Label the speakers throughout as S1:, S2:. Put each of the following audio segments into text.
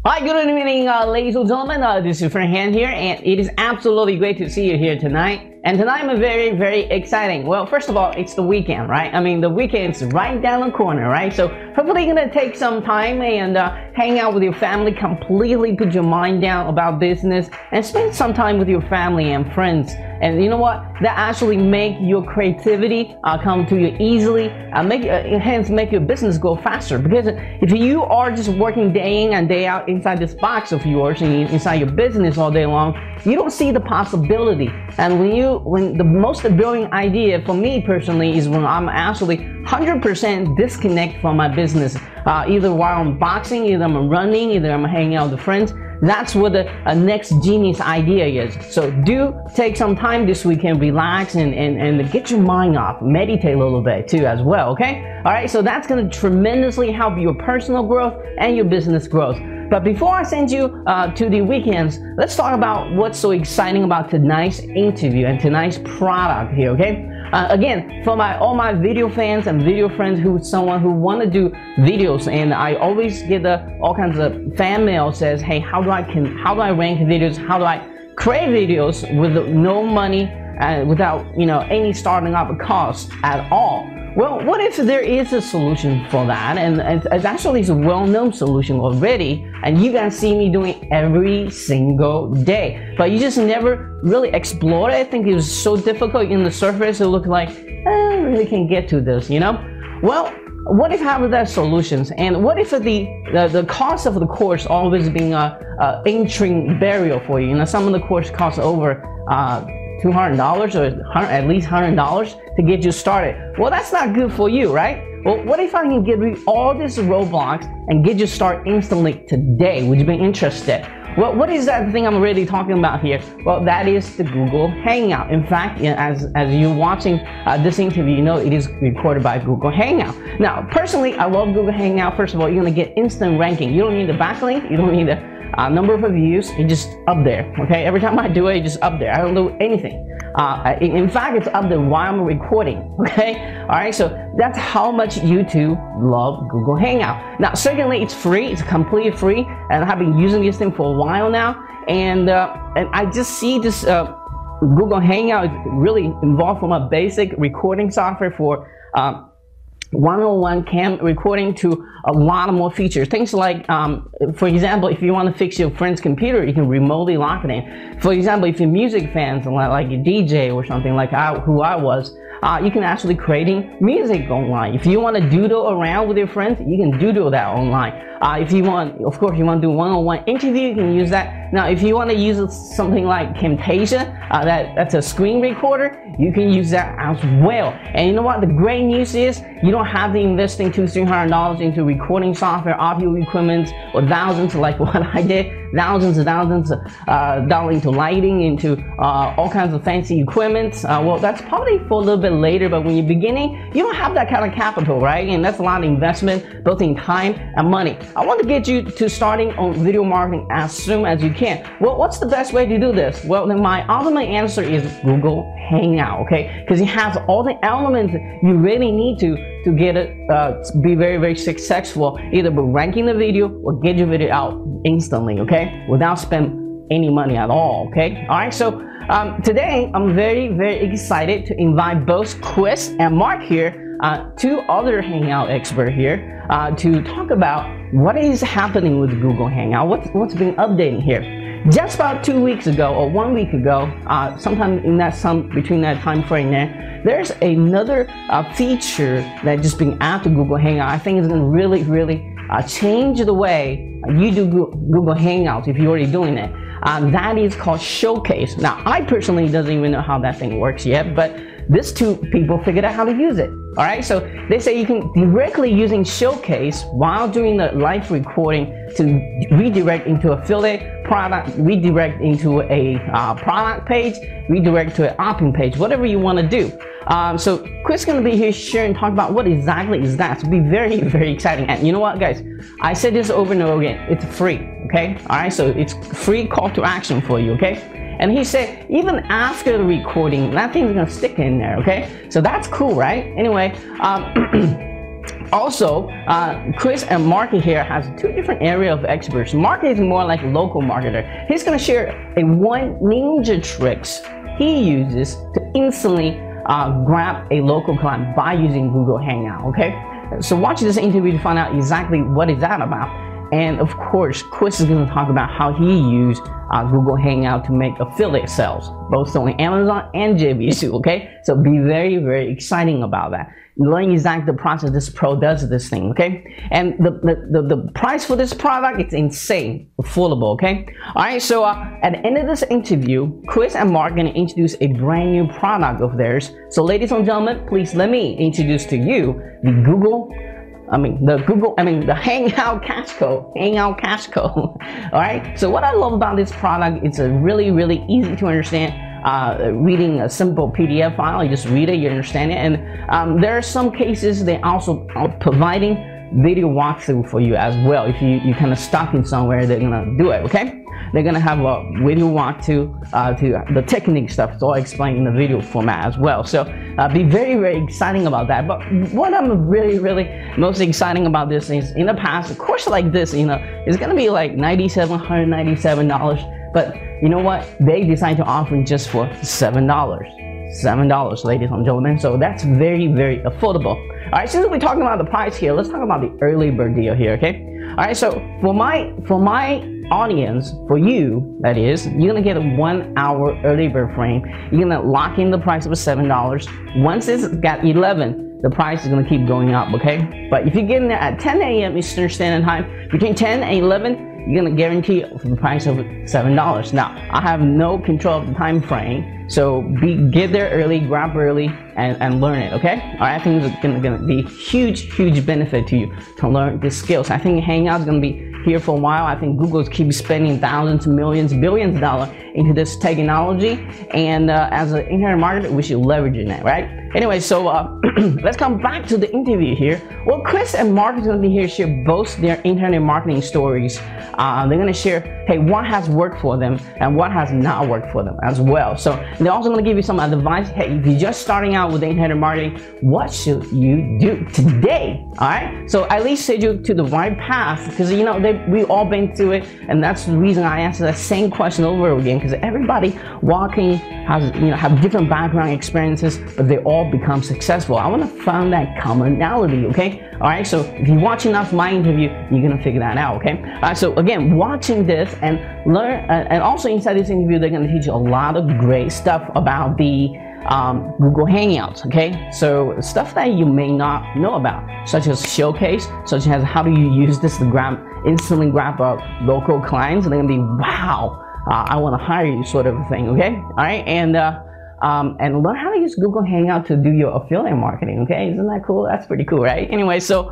S1: Hi, good evening, ladies and gentlemen. This is your friend Han here, and it is absolutely great to see you here tonight. And tonight I'm very, very exciting. Well, first of all, it's the weekend, right? I mean, the weekend's right down the corner, right? So hopefully you're gonna take some time and hang out with your family, completely put your mind down about business, and spend some time with your family and friends. And you know what? That actually make your creativity come to you easily, hence make your business go faster. Because if you are just working day in and day out inside this box of yours and inside your business all day long, you don't see the possibility. And when the most brilliant idea for me personally is when I'm actually 100% disconnect from my business, either while I'm boxing, either I'm running, either I'm hanging out with friends. That's what the next genius idea is. So do take some time this weekend, relax and get your mind off, meditate a little bit too as well, okay? All right, so that's gonna tremendously help your personal growth and your business growth. But before I send you to the weekends, let's talk about what's so exciting about tonight's interview and tonight's product here, okay? Again, for all my video fans and video friends someone who want to do videos, and I always get all kinds of fan mail says, hey, how do I rank videos? How do I create videos with no money and without any starting up cost at all? Well, what if there is a solution for that, and it actually is a well-known solution already, and you guys see me doing it every single day, but you just never really explored it. I think it was so difficult in the surface. It looked like, I really can't get to this, Well, what if I have that solutions, and what if the cost of the course always being a entry barrier for you? Some of the course costs over $200 or at least $100 to get you started. Well, that's not good for you, right? Well, what if I can get rid of all these roadblocks and get you started instantly today? Would you be interested? Well, what is that thing I'm really talking about here? Well, that is the Google Hangout. In fact, as you're watching this interview, it is recorded by Google Hangout. Now, personally, I love Google Hangout. First of all, you're gonna get instant ranking. You don't need the backlink. You don't need the number of views. It's just up there, okay? Every time I do it, it's just up there. I don't do anything. In fact, it's up there while I'm recording, okay? All right, so that's how much YouTube love Google Hangout. Now, secondly, it's free. It's completely free, and I've been using this thing for a while now, and I just see this Google Hangout is really involved from a basic recording software for one-on-one cam recording to a lot of more features. Things like, for example, if you want to fix your friend's computer, you can remotely lock it in. For example, if you're music fans, like a DJ or something like who I was, you can actually creating music online. If you want to doodle around with your friends, you can doodle that online. If you want, of course, you want to do one-on-one interview, you can use that. Now, if you want to use something like Camtasia, that's a screen recorder, you can use that as well. And you know what? The great news is you don't have to invest in $200-300 into recording software, audio equipment, or thousands like what I did. Thousands and thousands dollars into lighting, into all kinds of fancy equipment. Well, that's probably for a little bit later, but when you're beginning, you don't have that kind of capital, right? And that's a lot of investment, both in time and money. I want to get you to starting on video marketing as soon as you can. Well, what's the best way to do this? Well, then my ultimate answer is Google Hangout, okay? Because it has all the elements you really need to get it be very, very successful, either by ranking the video or get your video out instantly, okay, without spending any money at all, okay? All right, so today I'm very, very excited to invite both Chris and Mark here, two other Hangout experts here, to talk about what is happening with Google Hangout, what's been updating here. Just about 2 weeks ago or 1 week ago, sometime in between that time frame there's another feature that just been added to Google Hangout. I think it's going to really, really change the way you do Google Hangouts if you're already doing it. That is called Showcase. Now, I personally doesn't even know how that thing works yet, but these two people figured out how to use it. All right, so they say you can directly using Showcase while doing the live recording to redirect into affiliate product, redirect into a product page, redirect to an opt-in page, whatever you want to do. So Chris is going to be here sharing, talk about what exactly is that. It'll be very, very exciting. And you know what, guys? I said this over and over again. It's free, okay? All right, so it's free call to action for you, okay? And he said, even after the recording, that thing's gonna stick in there, okay? So that's cool, right? Anyway, Also, Chris and Mark here has two different area of experts. Mark is more like a local marketer. He's gonna share one ninja tricks he uses to instantly grab a local client by using Google Hangout, okay? So watch this interview to find out exactly what is that about. And of course, Chris is going to talk about how he used Google Hangout to make affiliate sales, both on Amazon and JVC, okay? So be very, very exciting about that. Learning exactly the process this pro does this thing, okay? And the price for this product, it's insane, affordable, okay? All right, so at the end of this interview, Chris and Mark are going to introduce a brand new product of theirs. So ladies and gentlemen, please let me introduce to you the Hangout Cash Code, Hangout Cash Code. All right. So what I love about this product, it's a really, really easy to understand. Reading a simple PDF file, you just read it, you understand it. And there are some cases they also are providing video walkthrough for you as well. If you kind of stuck in somewhere, they're gonna do it. Okay. They're gonna have a video walkthrough to the technique stuff. It's all explained in the video format as well. So be very, very exciting about that. But what I'm really, really most exciting about this is in the past, a course like this, it's gonna be like $197. But you know what? They decided to offer it just for $7, ladies and gentlemen. So that's very, very affordable. All right, since we're talking about the price here, let's talk about the early bird deal here, okay? All right, so for my audience, for you, that is, you're gonna get a 1 hour early bird frame. You're gonna lock in the price of $7. Once it's got 11, the price is gonna keep going up, okay? But if you get in there at 10 a.m. Eastern Standard Time, between 10 and 11, you're gonna guarantee the price of $7. Now, I have no control of the time frame, so get there early, grab early, and learn it, okay? All right, I think it's gonna be huge benefit to you to learn these skills. I think Hangout is gonna be here for a while. I think Google keeps spending thousands, millions, billions of dollars into this technology, and as an internet marketer, we should leverage it, right? Anyway, so let's come back to the interview here. Well, Chris and Mark is going to be here to share both their internet marketing stories. They're going to share, hey, what has worked for them and what has not worked for them as well. So they're also going to give you some advice. Hey, if you're just starting out with internet marketing, what should you do today? All right. So at least set you to the right path, because we've all been through it, and that's the reason I answer that same question over again, because everybody walking has have different background experiences, but they all become successful. I want to find that commonality, okay? All right, so if you watch enough my interview, you're gonna figure that out, okay? All right, so again, watching this and learn, and also inside this interview, they're gonna teach you a lot of great stuff about the Google Hangouts, okay? So stuff that you may not know about, such as showcase, such as how do you use this to instantly grab local clients, and they're gonna be, wow, I want to hire you, sort of a thing, okay? All right, and learn how to use Google Hangout to do your affiliate marketing, okay? Isn't that cool? That's pretty cool, right? Anyway, so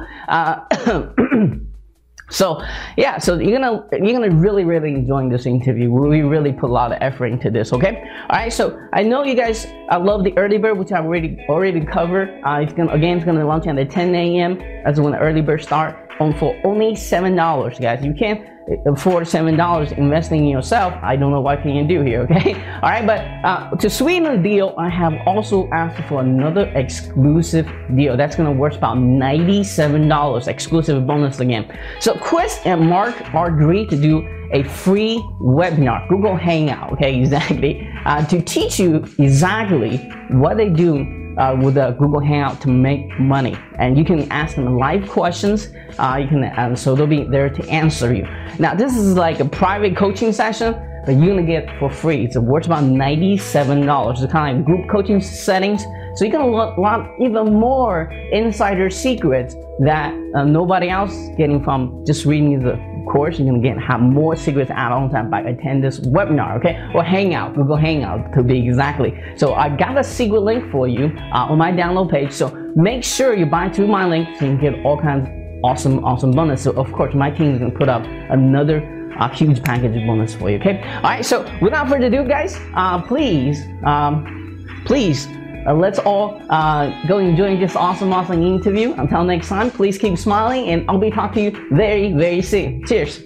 S1: so you're gonna really enjoy this interview. We really put a lot of effort into this, okay? All right, so I know you guys love the early bird, which I already covered. It's gonna launch at 10 a.m. That's when the early bird start. For only $7, guys. You can't afford $7 investing in yourself. I don't know what can you do here, okay? All right, but to sweeten the deal, I have also asked for another exclusive deal. That's gonna worth about $97, exclusive bonus again. So Chris and Mark are agreed to do a free webinar, Google Hangout, okay, exactly, to teach you exactly what they do with the Google Hangout to make money. And you can ask them live questions, so they'll be there to answer you. Now, this is like a private coaching session that you're gonna get for free. It's worth about $97. It's kind of like group coaching settings, so you can learn even more insider secrets that nobody else is getting from just reading the course. You're gonna have more secrets add-on time by attend this webinar, okay? Or Hangout, Google Hangout to be exactly. So I got a secret link for you on my download page. So make sure you buy through my link so you can get all kinds of awesome bonus. So of course my team is gonna put up another huge package bonus for you, okay? All right, so without further ado, guys, please, let's all go enjoy this awesome interview. Until next time, please keep smiling, and I'll be talking to you very soon. Cheers.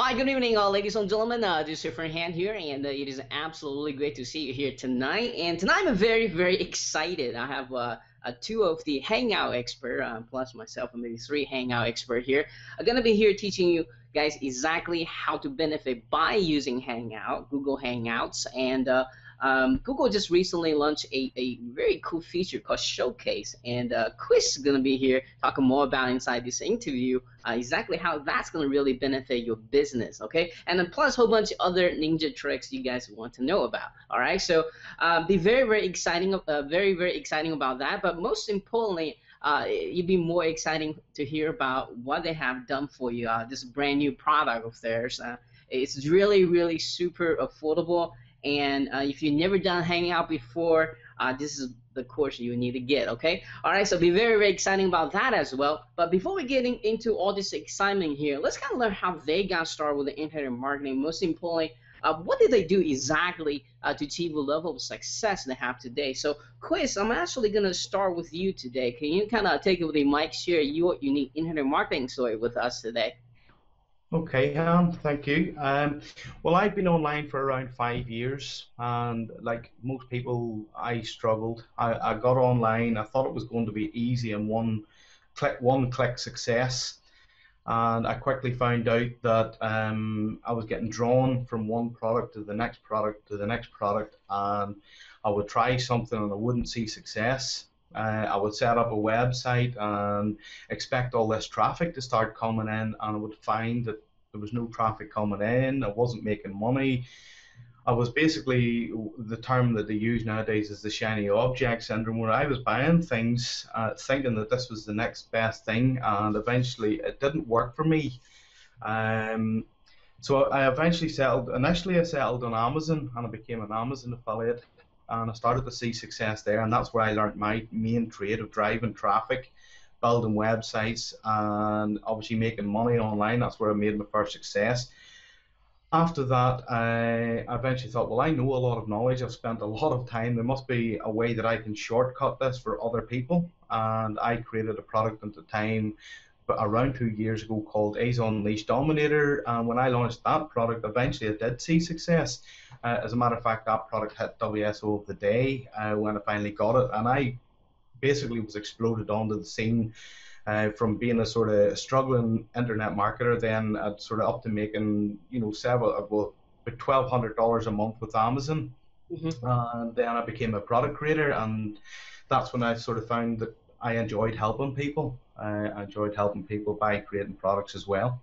S1: Hi, good evening, ladies and gentlemen. This is your friend Hand here, and it is absolutely great to see you here tonight. And tonight I'm very, very excited. I have two of the Hangout expert, plus myself, and maybe three Hangout expert here. I'm gonna be here teaching you guys exactly how to benefit by using Hangout, Google Hangouts, and Google just recently launched a very cool feature called Showcase, and Chris is going to be here talking more about inside this interview exactly how that's going to really benefit your business, okay? And then plus a whole bunch of other ninja tricks you guys want to know about, all right? So be very, very exciting about that, but most importantly, it'd be more exciting to hear about what they have done for you, this brand new product of theirs. It's really, really super affordable. And if you've never done Hangout before, this is the course you need to get, okay? All right, so be very, very exciting about that as well. But before we get into all this excitement here, let's kind of learn how they got started with the internet marketing. Most importantly, what did they do exactly to achieve the level of success they have today? So, Chris, I'm actually going to start with you today. Can you kind of take over the mic, share your unique internet marketing story with us today?
S2: Okay, thank you. Well, I've been online for around 5 years, and like most people, I struggled. I got online. I thought it was going to be easy and one-click success, and I quickly found out that I was getting drawn from one product to the next product to the next product, and I would try something and I wouldn't see success. I would set up a website and expect all this traffic to start coming in, and I would find that there was no traffic coming in. I wasn't making money. I was basically, the term that they use nowadays is the shiny object syndrome, where I was buying things thinking that this was the next best thing, and eventually it didn't work for me. So I eventually initially I settled on Amazon, and I became an Amazon affiliate, and I started to see success there, and that's where I learned my main trade of driving traffic, building websites, and obviously making money online. That's where I made my first success. After that, I eventually thought, well, I know a lot of knowledge. I've spent a lot of time. There must be a way that I can shortcut this for other people, and I created a product at the time around 2 years ago called A's Unleashed Dominator, and when I launched that product, eventually I did see success. As a matter of fact, that product hit WSO of the day when I finally got it, and I basically was exploded onto the scene from being a sort of struggling internet marketer, then sort of up to making, you know, about $1,200 a month with Amazon. And then I became a product creator, and that's when I sort of found that I enjoyed helping people. I enjoyed helping people by creating products as well.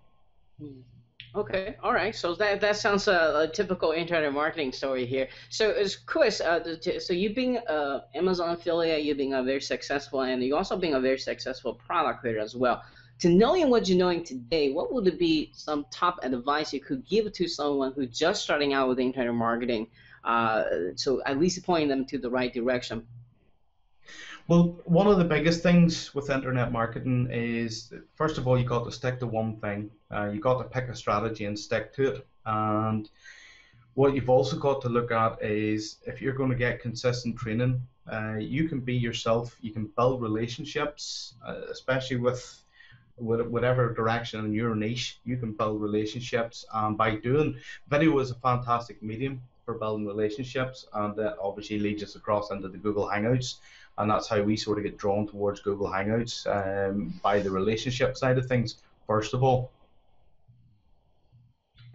S1: Okay, all right. So that sounds a typical internet marketing story here. So, as Chris, so you being an Amazon affiliate, you being a very successful, and you also being a very successful product creator as well. To knowing what you're knowing today, what would be some top advice you could give to someone who's just starting out with internet marketing? So at least pointing them to the right direction.
S2: Well, one of the biggest things with internet marketing is, first of all, you got to stick to one thing. You got to pick a strategy and stick to it. And what you've also got to look at is, if you're going to get consistent training, you can be yourself. You can build relationships, especially with whatever direction in your niche. You can build relationships, and by doing, video is a fantastic medium for building relationships, and that obviously leads us across into the Google Hangouts. And that's how we sort of get drawn towards Google Hangouts, by the relationship side of things, first of all.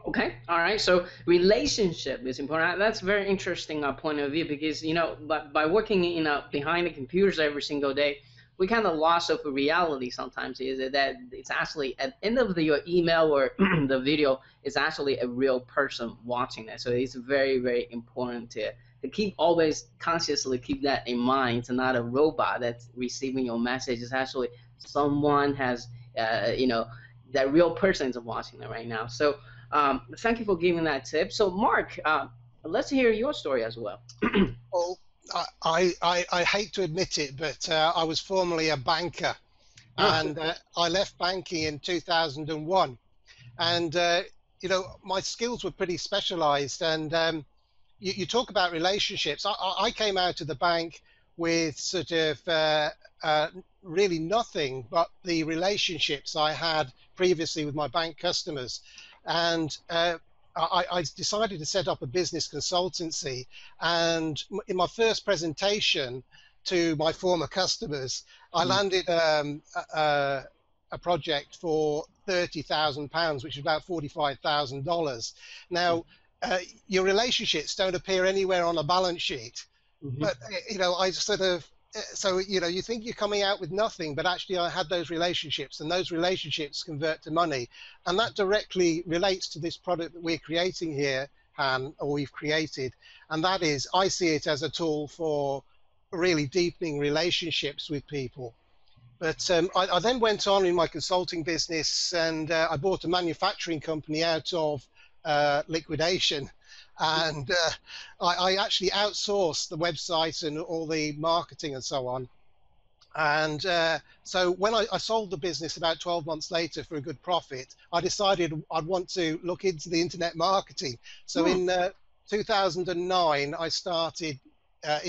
S1: Okay, all right. So relationship is important. That's a very interesting point of view, because, you know, by working behind the computers every single day, we kind of lost of reality sometimes. Is that it's actually at the end of your email or the video, it's actually a real person watching that. So it's very, very important to keep always consciously keep that in mind. It's not a robot that's receiving your message. It's actually someone has, you know, that real person is watching it right now. So thank you for giving that tip. So Mark, let's hear your story as well.
S3: Well, I hate to admit it, but I was formerly a banker, and I left banking in 2001. And you know, my skills were pretty specialized, and you talk about relationships. I came out of the bank with sort of really nothing but the relationships I had previously with my bank customers. And I decided to set up a business consultancy. And in my first presentation to my former customers, I landed a project for £30,000, which is about $45,000. Now, your relationships don't appear anywhere on a balance sheet, but I sort of, so you think you're coming out with nothing, but actually I had those relationships, and those relationships convert to money, and that directly relates to this product that we're creating here, Han, or we've created, and that is, I see it as a tool for really deepening relationships with people. But I then went on in my consulting business, and I bought a manufacturing company out of liquidation, and I actually outsourced the website and all the marketing and so on. And so when I sold the business about 12 months later for a good profit, I decided I'd want to look into the internet marketing. So in 2009, I started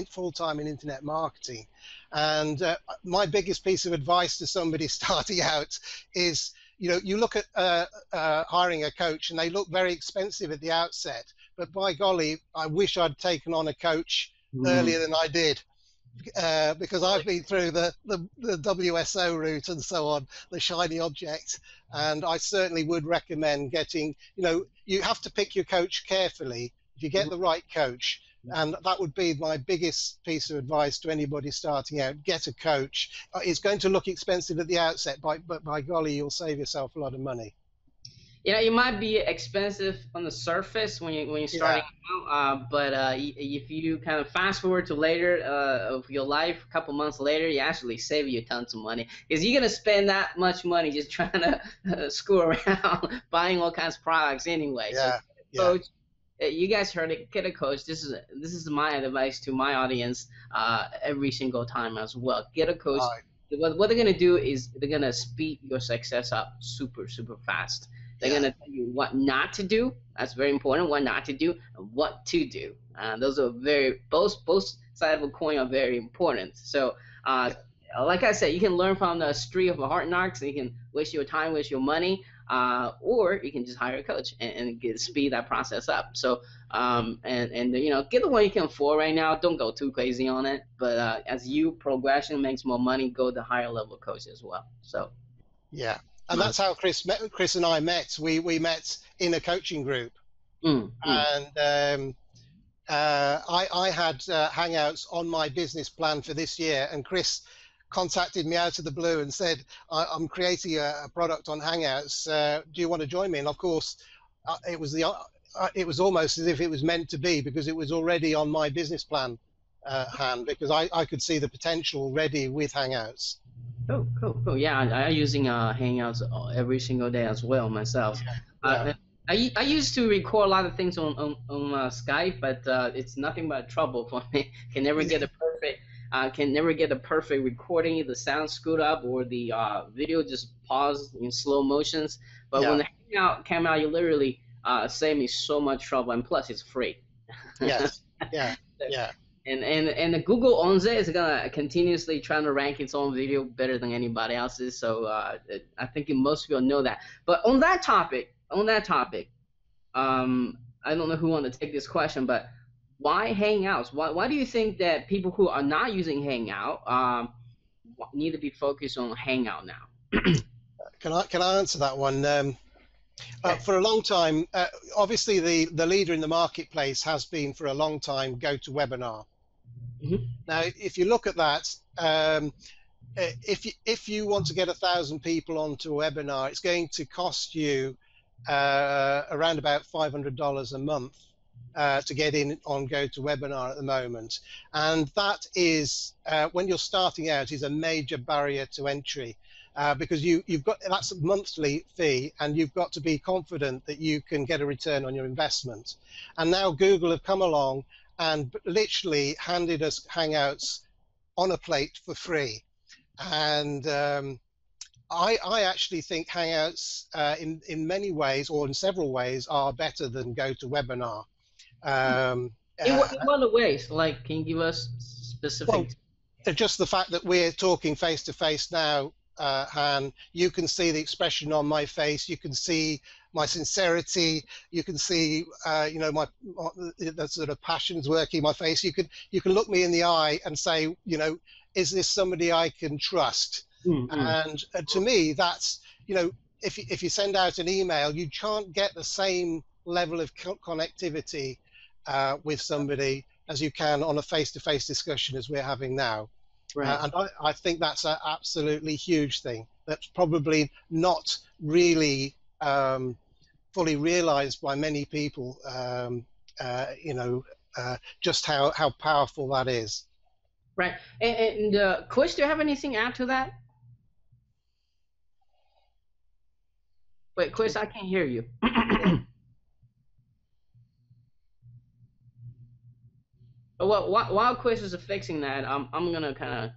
S3: full-time in internet marketing. And my biggest piece of advice to somebody starting out is, you look at hiring a coach, and they look very expensive at the outset. But by golly, I wish I'd taken on a coach earlier than I did, because I've been through the WSO route and so on, the shiny object. And I certainly would recommend getting, you have to pick your coach carefully. If you get the right coach, and that would be my biggest piece of advice to anybody starting out: get a coach. It's going to look expensive at the outset, but by golly, you'll save yourself a lot of money.
S1: It might be expensive on the surface when you're starting out, but if you kind of fast forward to later of your life, a couple months later, you actually save you tons of money, because you're gonna spend that much money just trying to screw around buying all kinds of products anyway. Coach, you guys heard it. Get a coach. This is my advice to my audience every single time as well. Get a coach. What they're gonna do is they're gonna speed your success up super fast. They're going to tell you what not to do. That's very important. What not to do and what to do. Those are both sides of a coin are very important. So, like I said, you can learn from the street of hard knocks. And you can waste your time, waste your money, or you can just hire a coach and speed that process up. So, get the one you can afford right now. Don't go too crazy on it. But as you progression makes more money, go to higher level coach as well. So,
S3: yeah. And that's how Chris and I met. We met in a coaching group, and I had Hangouts on my business plan for this year. And Chris contacted me out of the blue and said, "I'm creating a product on Hangouts. Do you want to join me?" And of course, it was almost as if it was meant to be, because it was already on my business plan, Han, because I could see the potential already with Hangouts.
S1: Cool. Yeah, I'm using Hangouts every single day as well myself. I used to record a lot of things on Skype, but it's nothing but trouble for me. Can never get a perfect recording. Either the sound screwed up or the video just paused in slow motions. But when the Hangout came out, you literally saved me so much trouble, and plus it's free.
S3: Yes. Yeah.
S1: And the Google owns it. It's gonna continuously trying to rank its own video better than anybody else's. So I think most people know that. But on that topic, I don't know who want to take this question, but why Hangouts? Why do you think that people who are not using Hangout need to be focused on Hangout now?
S3: Can I answer that one? For a long time, obviously the leader in the marketplace has been for a long time GoToWebinar. Now, if you look at that, if you want to get 1,000 people onto a webinar, it's going to cost you around about $500 a month to get in on GoToWebinar at the moment, and that is when you're starting out is a major barrier to entry. Because you've got, that's a monthly fee, and you've got to be confident that you can get a return on your investment. And now Google have come along and literally handed us Hangouts on a plate for free. And I actually think Hangouts in many ways, or in several ways, are better than GoToWebinar.
S1: In what ways? Like, can you give us specific?
S3: Well, just the fact that we're talking face to face now. Han, you can see the expression on my face. You can see my sincerity. You can see, you know, the sort of passions working in my face. You can look me in the eye and say, you know, is this somebody I can trust? And to me, that's, you know, if you send out an email, you can't get the same level of connectivity with somebody as you can on a face-to-face discussion as we're having now.
S1: Right.
S3: And I think that's an absolutely huge thing. That's probably not really fully realized by many people, you know, just how powerful that is.
S1: Right. And Chris, do you have anything to add to that? Wait, Chris, I can't hear you. Well, while Chris is fixing that, I'm gonna kind of.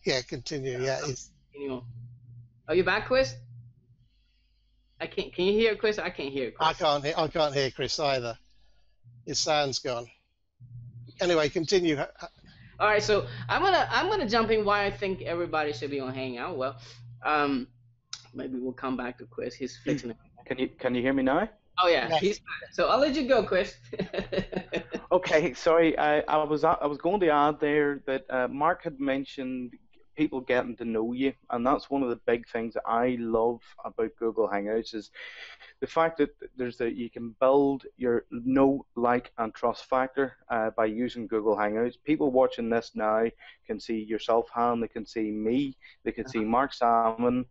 S3: Yeah, continue. Yeah.
S1: Are you back, Chris? I can't. Can you hear Chris? I can't hear Chris.
S3: I can't hear Chris either. His sound's gone. Anyway, continue.
S1: All right, so I'm gonna jump in why I think everybody should be on Hangout. Well, maybe we'll come back to Chris. He's fixing it.
S4: Can you hear me now?
S1: Oh yeah,
S3: Yeah.
S1: he's back. So I'll let you go, Chris.
S4: Okay, sorry. I was going to add there that Mark had mentioned people getting to know you, and that's one of the big things that I love about Google Hangouts is the fact that you can build your know, like, and trust factor by using Google Hangouts. People watching this now can see yourself, Han. They can see me. They can see Mark Salmon.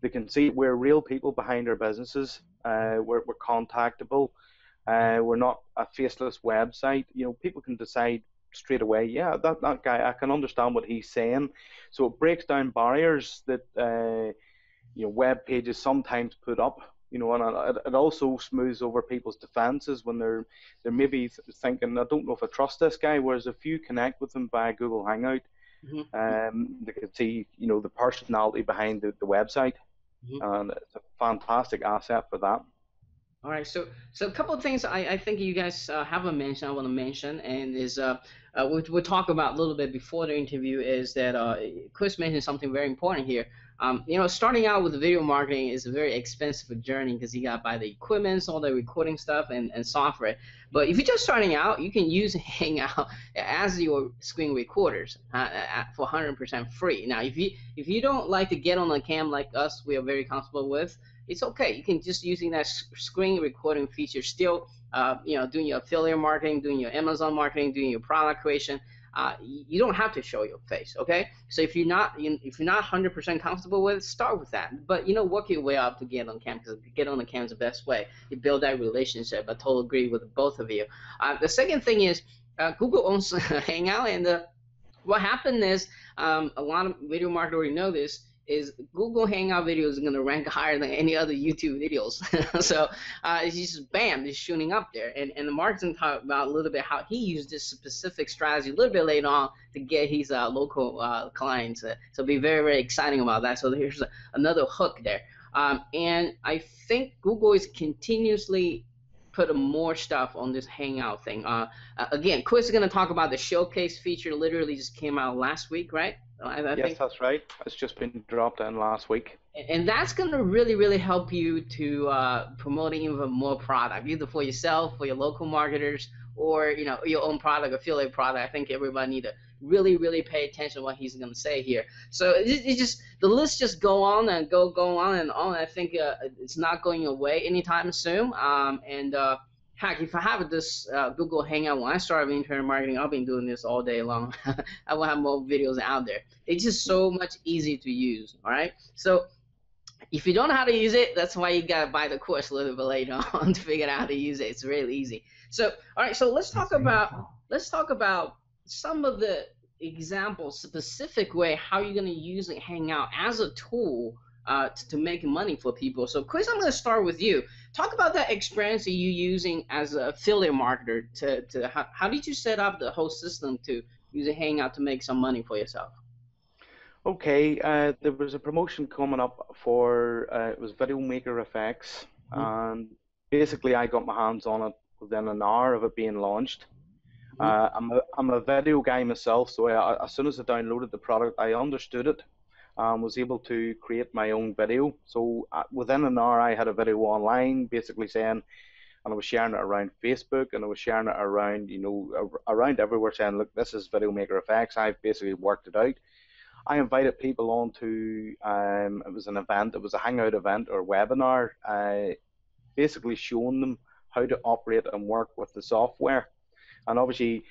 S4: They can see we're real people behind our businesses. We're contactable. We're not a faceless website. You know, people can decide straight away, yeah, that guy, I can understand what he's saying. So it breaks down barriers that you know, web pages sometimes put up. You know, and it also smooths over people's defenses when they're maybe thinking, I don't know if I trust this guy. Whereas if you connect with them via Google Hangout, they can see, you know, the personality behind the website, and it's a fantastic asset for that.
S1: All right, so a couple of things I think you guys haven't mentioned, I want to mention, and is we'll talk about a little bit before the interview, is that Chris mentioned something very important here. You know, starting out with video marketing is a very expensive journey because you got to buy the equipment, all the recording stuff, and software. But if you're just starting out, you can use Hangout as your screen recorders for 100% free. Now, if you don't like to get on the cam like us, we are very comfortable with, it's okay. You can just using that screen recording feature still, you know, doing your affiliate marketing, doing your Amazon marketing, doing your product creation. You don't have to show your face, okay? So if you're not 100% comfortable with it, start with that. But you know, work your way up to get on cam, because get on the cam is the best way. You build that relationship. I totally agree with both of you. The second thing is Google owns Hangout, and what happened is a lot of video marketers already know this. Is Google Hangout videos are going to rank higher than any other YouTube videos. So it's just bam, it's shooting up there. And Mark's talk about a little bit how he used this specific strategy a little bit later on to get his local clients. So be very, very exciting about that. So here's another hook there. And I think Google is continuously put more stuff on this Hangout thing. Again, Chris is going to talk about the showcase feature. Literally just came out last week, right? I
S4: yes,
S1: think.
S4: That's right. It's just been dropped in last week.
S1: And that's going to really, really help you to promoting even more product, either for yourself, for your local marketers, or you know, your own product, affiliate product. I think everybody need to really, really pay attention to what he's going to say here. So it just the list just go on and go on and on. I think it's not going away anytime soon. Heck, if I have this Google Hangout when I started internet marketing, I've been doing this all day long. I will have more videos out there. It's just so much easier to use, all right? So if you don't know how to use it, that's why you got to buy the course a little bit later on to figure out how to use it. It's really easy. So, all right, so let's talk about some of the examples, specific way how you're going to use Hangout as a tool to make money for people. So Chris, I'm going to start with you. Talk about that experience of you using as an affiliate marketer to how did you set up the whole system to use a Hangout to make some money for yourself?
S4: Okay, there was a promotion coming up for it was Video Maker Effects, and basically I got my hands on it within an hour of it being launched. I'm a video guy myself, so as soon as I downloaded the product, I understood it. was able to create my own video. So within an hour, I had a video online basically saying, and I was sharing it around Facebook, and I was sharing it around, around everywhere, saying, look, this is Video Maker Effects. I've basically worked it out. I invited people on to, it was an event, it was a Hangout event or webinar, basically showing them how to operate and work with the software. And obviously,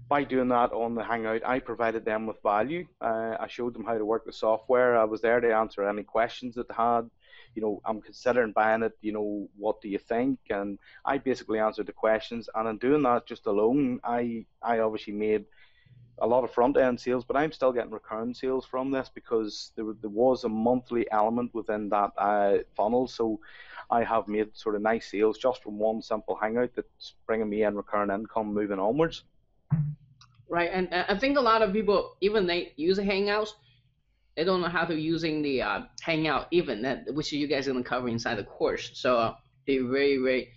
S4: by doing that on the Hangout, I provided them with value. I showed them how to work the software. I was there to answer any questions that they had. I'm considering buying it. What do you think? And I basically answered the questions. And in doing that just alone, I obviously made a lot of front-end sales, but I'm still getting recurring sales from this because there was a monthly element within that funnel. So I have made sort of nice sales just from one simple Hangout that's bringing me in recurring income moving onwards.
S1: Right, and I think a lot of people, even they use Hangouts, they don't know how to using the Hangout even, which you guys are going to cover inside the course. So be very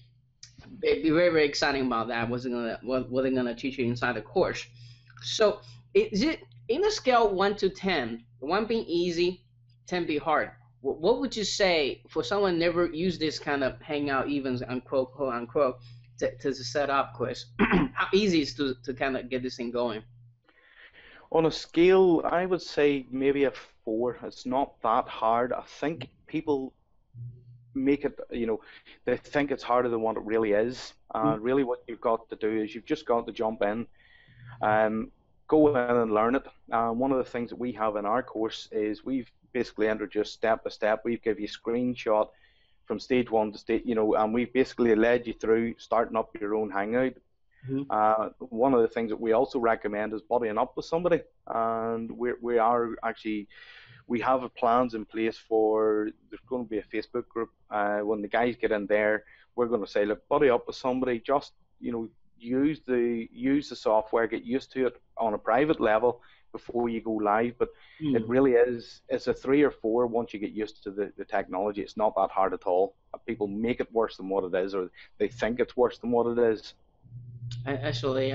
S1: exciting about that. What they're going to teach you inside the course. So is it in a scale 1 to 10, 1 being easy, 10 being hard? What would you say for someone never used this kind of Hangout events, unquote, quote unquote, to set up, Chris? How easy is to kind of get this thing going?
S4: On a scale, I would say maybe a 4. It's not that hard. I think people make it, they think it's harder than what it really is. Really what you've got to do is you've just got to jump in, go in and learn it. One of the things that we have in our course is we've basically introduced step by step. We give you a screenshot from stage 1 to stage, and we've basically led you through starting up your own Hangout. One of the things that we also recommend is buddying up with somebody, and we have plans in place for, there's going to be a Facebook group. When the guys get in there, we're going to say, look, buddy up with somebody, just use the software, get used to it on a private level before you go live. But it really is, it's a 3 or 4 once you get used to the technology. It's not that hard at all. People make it worse than what it is, or they think it's worse than what it is.
S1: Actually,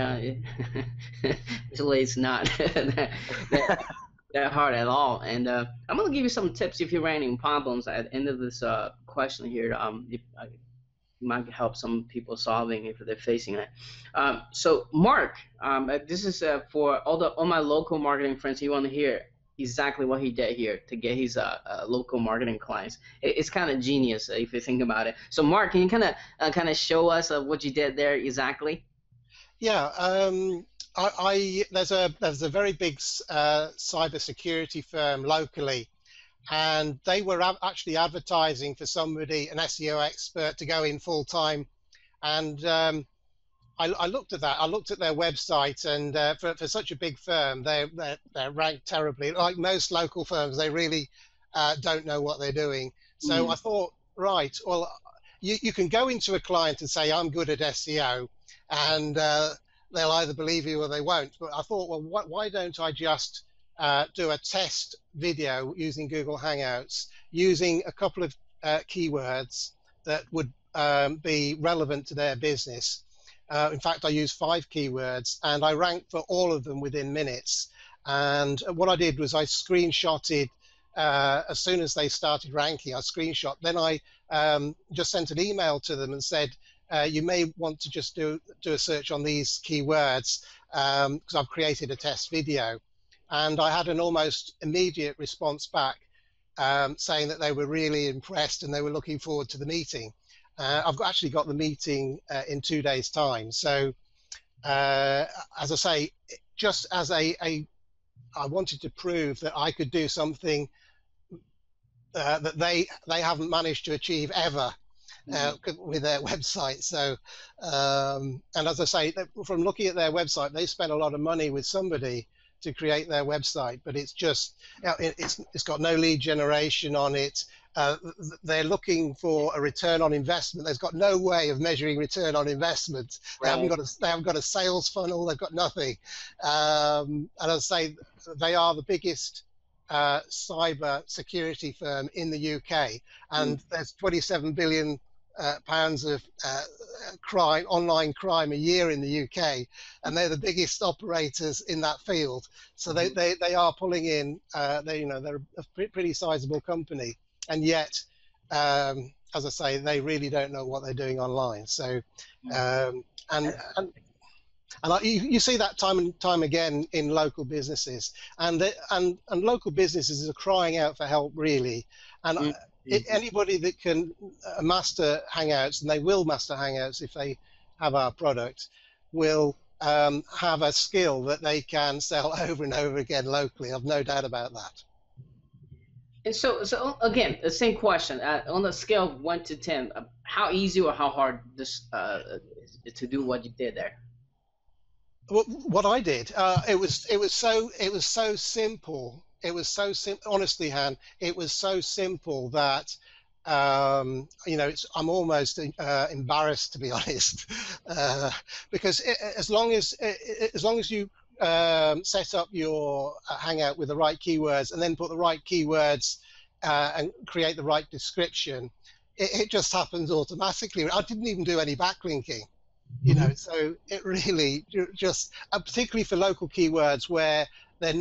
S1: it's not that hard at all. And I'm going to give you some tips if you're running problems at the end of this question here. Might help some people solving if they're facing it. So Mark, this is for all my local marketing friends. You want to hear exactly what he did here to get his local marketing clients. It's kind of genius if you think about it. So Mark, can you kind of show us what you did there exactly?
S3: Yeah, there's a very big cybersecurity firm locally, and they were actually advertising for somebody, an SEO expert, to go in full time. And I looked at that. I looked at their website, and for such a big firm, they're ranked terribly. Like most local firms, they really don't know what they're doing. So I thought, right, well, you can go into a client and say, I'm good at SEO, and they'll either believe you or they won't. But I thought, well, why don't I just do a test video using Google Hangouts, using a couple of keywords that would be relevant to their business. In fact, I used 5 keywords, and I ranked for all of them within minutes. And what I did was I screenshotted, as soon as they started ranking, I screenshot. Then I just sent an email to them and said, you may want to just do a search on these keywords because I've created a test video. And I had an almost immediate response back saying that they were really impressed and they were looking forward to the meeting. I've actually got the meeting in 2 days' time. So, as I say, just as I wanted to prove that I could do something that they haven't managed to achieve ever with their website. So, and as I say, from looking at their website, they spent a lot of money with somebody to create their website, but it's just, it's got no lead generation on it. They're looking for a return on investment. There's got no way of measuring return on investment. They haven't got a sales funnel. They've got nothing. And as I say, they are the biggest cyber security firm in the UK, and there's 27 billion pounds of crime, online crime a year in the UK, and they're the biggest operators in that field. So they are pulling in. They're a pretty sizable company, and yet, as I say, they really don't know what they're doing online. So, you see that time and time again in local businesses, and local businesses are crying out for help, really. And anybody that can master Hangouts, and they will master Hangouts if they have our product, will have a skill that they can sell over and over again locally. I've no doubt about that.
S1: And so again, the same question. On a scale of 1 to 10, how easy or how hard this to do what you did there?
S3: What I did, it was so simple. It was so simple. Honestly, Han, it was so simple that I'm almost embarrassed, to be honest, because as long as you set up your Hangout with the right keywords and then put the right keywords and create the right description, it just happens automatically. I didn't even do any backlinking. So it really just, particularly for local keywords where they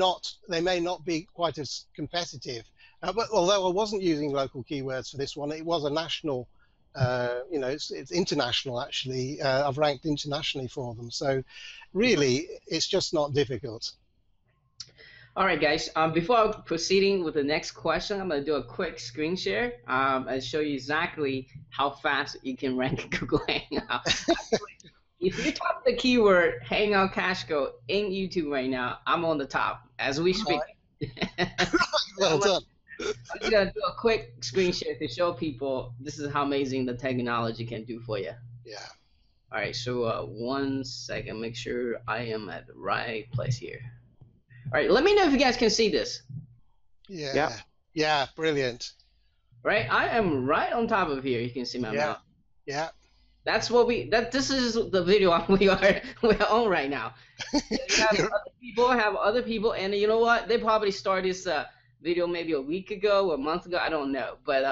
S3: may not be quite as competitive. But although I wasn't using local keywords for this one, it was a national, it's international actually. I've ranked internationally for them. So really, it's just not difficult.
S1: All right, guys. Before proceeding with the next question, I'm going to do a quick screen share and show you exactly how fast you can rank Google Hangout. If you type the keyword Hangout Cash Code in YouTube right now, I'm on the top as we speak.
S3: Well done.
S1: I'm going to do a quick screen share to show people this is how amazing the technology can do for you.
S3: Yeah.
S1: All right, so 1 second. Make sure I am at the right place here. All right, let me know if you guys can see this.
S3: Yeah, brilliant.
S1: Right, I am right on top of here. You can see my mouth.
S3: Yeah.
S1: That's what this is the video we're on right now. Have other people, and you know what? They probably started this video maybe a week ago or a month ago. I don't know, but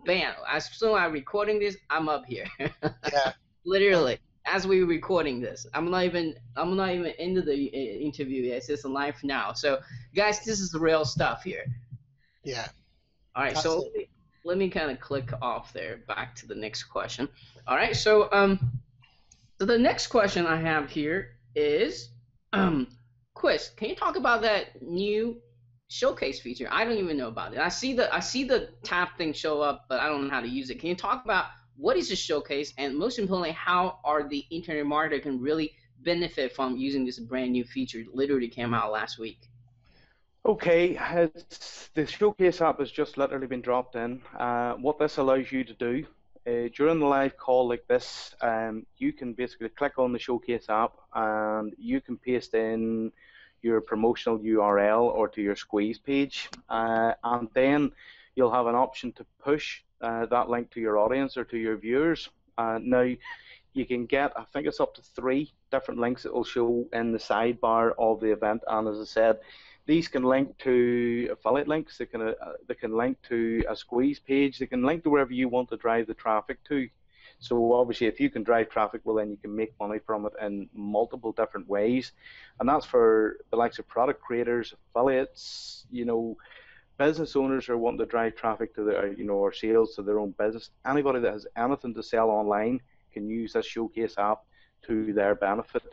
S1: bam! As soon as I'm recording this, I'm up here.
S3: Yeah.
S1: Literally, as we're recording this, I'm not even into the interview yet. It's just live now. So, guys, this is the real stuff here.
S3: Yeah.
S1: All right. So let me kind of click off there. Back to the next question. All right. So so the next question I have here is, Chris, can you talk about that new showcase feature? I don't even know about it. I see the tab thing show up, but I don't know how to use it. Can you talk about what is a showcase, and most importantly, how are the internet marketer can really benefit from using this brand new feature? It literally came out last week.
S4: Okay, the Showcase app has just literally been dropped in. What this allows you to do, during the live call like this, you can basically click on the Showcase app and you can paste in your promotional URL or to your squeeze page, and then you'll have an option to push that link to your audience or to your viewers. Now, you can get, I think it's up to 3 different links that will show in the sidebar of the event, and as I said, these can link to affiliate links, they can link to a squeeze page, they can link to wherever you want to drive the traffic to. So obviously if you can drive traffic, well then you can make money from it in multiple different ways, and that's for the likes of product creators, affiliates, business owners are wanting to drive traffic to their, or sales to their own business. Anybody that has anything to sell online can use this Showcase app to their benefit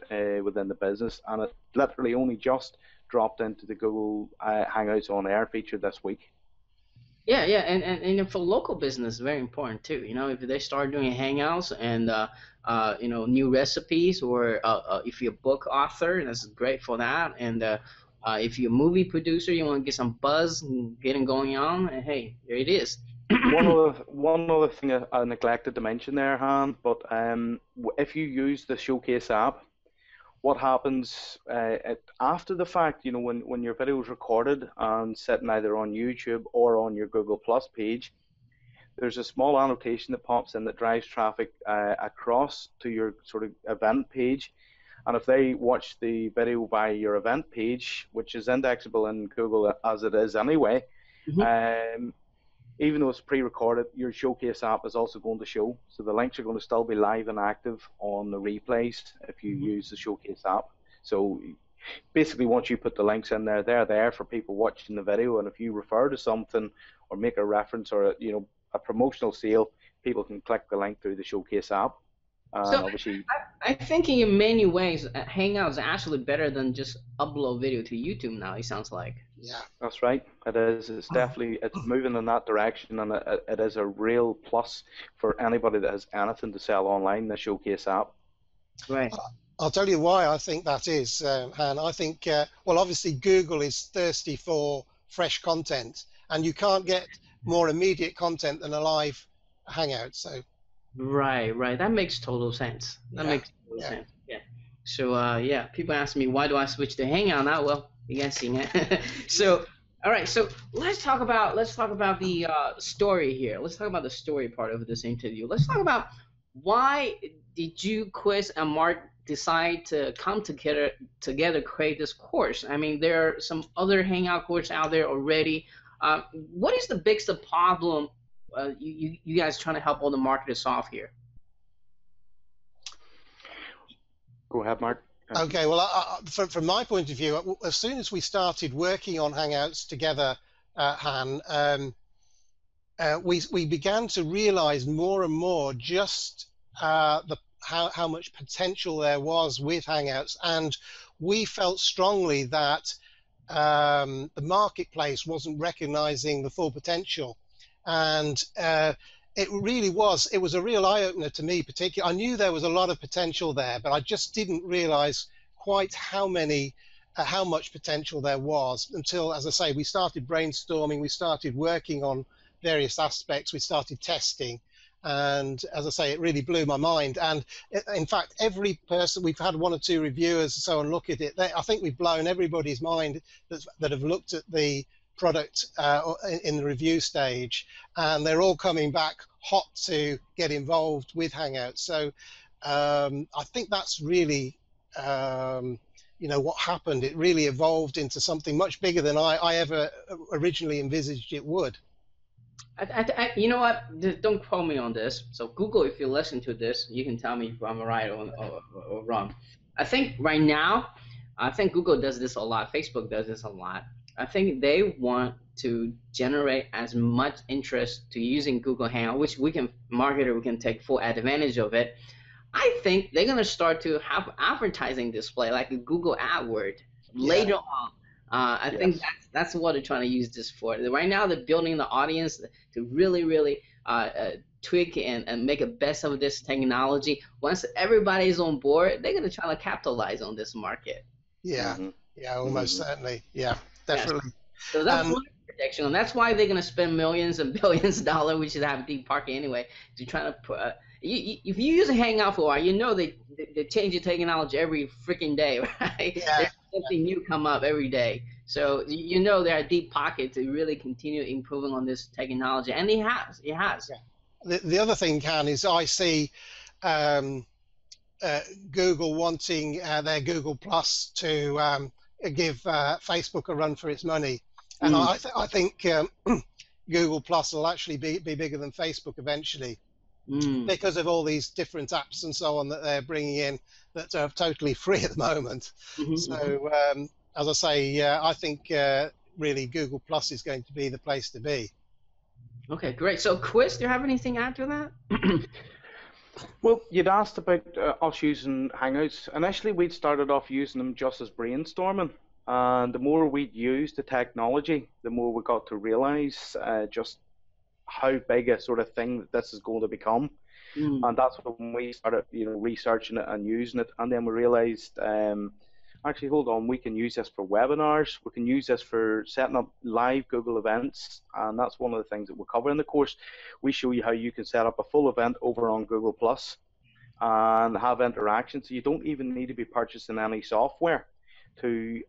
S4: within the business, and it literally only just dropped into the Google Hangouts on Air feature this week.
S1: Yeah, and for local business, very important too. If they start doing Hangouts and new recipes, or if you're a book author, that's great for that. And if you're a movie producer, you want to get some buzz and getting going on, and hey, there it is.
S4: One other thing I neglected to mention there, Han, but if you use the Showcase app, what happens after the fact, when your video is recorded and sitting either on YouTube or on your Google Plus page, there's a small annotation that pops in that drives traffic across to your sort of event page. And if they watch the video by your event page, which is indexable in Google as it is anyway, even though it's pre-recorded, your Showcase app is also going to show. So the links are going to still be live and active on the replays if you use the Showcase app. So basically, once you put the links in there, they're there for people watching the video. And if you refer to something or make a reference or a promotional sale, people can click the link through the Showcase app.
S1: So
S4: obviously,
S1: I think in many ways, Hangout is actually better than just upload video to YouTube now. It sounds like.
S3: Yeah,
S4: that's right. It is. It's definitely moving in that direction, and it is a real plus for anybody that has anything to sell online. The Showcase app.
S1: Right.
S3: I'll tell you why I think that is, Han. I think, well, obviously Google is thirsty for fresh content, and you can't get more immediate content than a live Hangout. So.
S1: Right, right. That makes total sense. That makes total sense. Yeah. So yeah, people ask me why do I switch to Hangout now? Well, you guys seen it. So all right. So let's talk about the story here. Let's talk about the story part of this interview. Let's talk about why did you, Chris, and Mark decide to come together create this course? I mean, there are some other Hangout courses out there already. What is the biggest problem you guys trying to help all the marketers solve here?
S4: Go ahead, Mark.
S3: Okay, well, from my point of view, as soon as we started working on Hangouts together, Han, we began to realize more and more just how much potential there was with Hangouts, and we felt strongly that the marketplace wasn't recognizing the full potential. And it was a real eye-opener to me particularly. I knew there was a lot of potential there, but I just didn't realize quite how much potential there was until, as I say, we started brainstorming, we started working on various aspects, we started testing, and as I say, it really blew my mind. And in fact, every person, we've had one or two reviewers and so on look at it, I think we've blown everybody's mind that have looked at the product in the review stage, and they're all coming back hot to get involved with Hangouts. So I think that's really what happened. It really evolved into something much bigger than I ever originally envisaged it would.
S1: You know what? Don't quote me on this. So Google, if you listen to this, you can tell me if I'm right or wrong. I think right now, Google does this a lot. Facebook does this a lot. I think they want to generate as much interest to using Google Hangout, which we can take full advantage of it. I think they're gonna start to have advertising display like a Google AdWord later on. I think that's what they're trying to use this for. Right now, they're building the audience to really tweak and make a best of this technology. Once everybody's on board, they're gonna try to capitalize on this market.
S3: Yeah, almost certainly. Yeah. Definitely.
S1: So that's one prediction, and that's why they're gonna spend millions and billions of dollars, which is have deep pocket anyway, to try to put. If you use a Hangout for a while, you know they change the technology every freaking day, right?
S3: Yeah.
S1: There's something new come up every day, so you know there are deep pockets to really continue improving on this technology, and it has. Yeah.
S3: The other thing, Ken, is I see Google wanting their Google Plus to give Facebook a run for its money, and I think Google Plus will actually be bigger than Facebook eventually, because of all these different apps and so on that they're bringing in that are totally free at the moment. So as I say, I think really Google Plus is going to be the place to be. Okay,
S1: great. So Chris, do you have anything to add to that?
S4: Well, you'd asked about us using Hangouts. Initially, we'd started off using them just as brainstorming. And the more we'd used the technology, the more we got to realize just how big a sort of thing that this is going to become. And that's when we started, researching it and using it. And then we realized, actually, hold on, we can use this for webinars. We can use this for setting up live Google events. And that's one of the things that we'll cover in the course. We show you how you can set up a full event over on Google Plus and have interaction. So you don't even need to be purchasing any software to